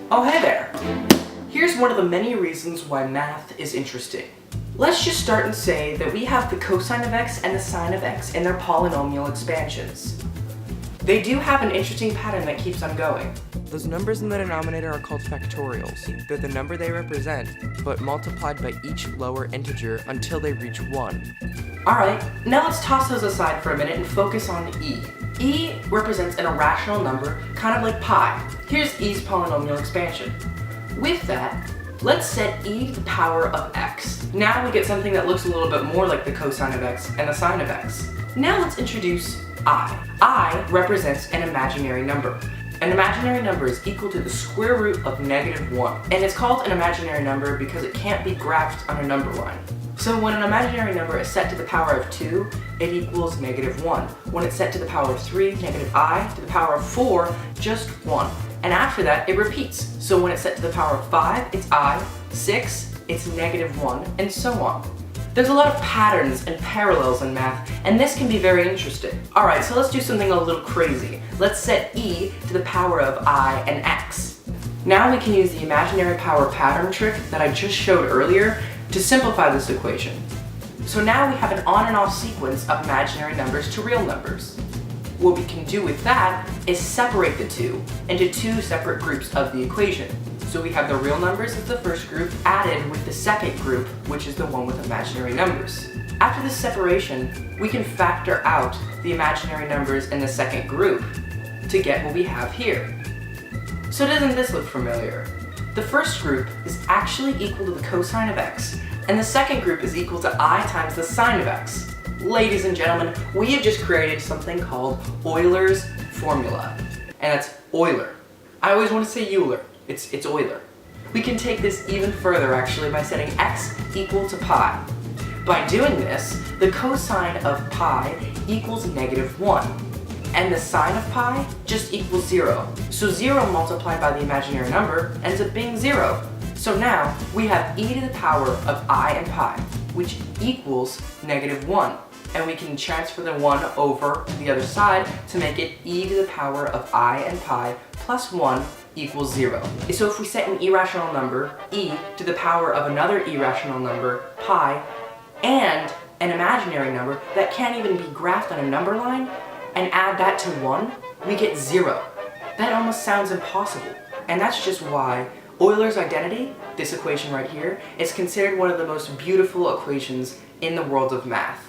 Oh, hey there! Here's one of the many reasons why math is interesting. Let's just start and say that we have the cosine of x and the sine of x in their polynomial expansions. They do have an interesting pattern that keeps on going. Those numbers in the denominator are called factorials. They're the number they represent, but multiplied by each lower integer until they reach 1. Alright, now let's toss those aside for a minute and focus on e. E represents an irrational number, kind of like pi. Here's e's polynomial expansion. With that, let's set e to the power of x. Now we get something that looks a little bit more like the cosine of x and the sine of x. Now let's introduce I. I represents an imaginary number. An imaginary number is equal to the square root of -1. And it's called an imaginary number because it can't be graphed on a number line. So when an imaginary number is set to the power of 2, it equals -1. When it's set to the power of 3, -I, to the power of 4, just 1. And after that, it repeats. So when it's set to the power of 5, it's I, 6, it's -1, and so on. There's a lot of patterns and parallels in math, and this can be very interesting. Alright, so let's do something a little crazy. Let's set e to the power of I and x. Now we can use the imaginary power pattern trick that I just showed earlier to simplify this equation. So now we have an on and off sequence of imaginary numbers to real numbers. What we can do with that is separate the two into two separate groups of the equation. So we have the real numbers as the first group added with the second group, which is the one with imaginary numbers. After this separation, we can factor out the imaginary numbers in the second group to get what we have here. So doesn't this look familiar? The first group is actually equal to the cosine of x, and the second group is equal to I times the sine of x. Ladies and gentlemen, we have just created something called Euler's formula, and that's Euler. I always want to say Euler. It's Euler. We can take this even further actually by setting x equal to pi. By doing this, the cosine of pi equals -1, and the sine of pi just equals 0. So 0 multiplied by the imaginary number ends up being 0. So now we have e to the power of I and pi, which equals -1. And we can transfer the 1 over to the other side to make it e to the power of I and pi plus 1 equals 0. So if we set an irrational number, e, to the power of another irrational number, pi, and an imaginary number that can't even be graphed on a number line, and add that to 1, we get 0. That almost sounds impossible. And that's just why Euler's identity, this equation right here, is considered one of the most beautiful equations in the world of math.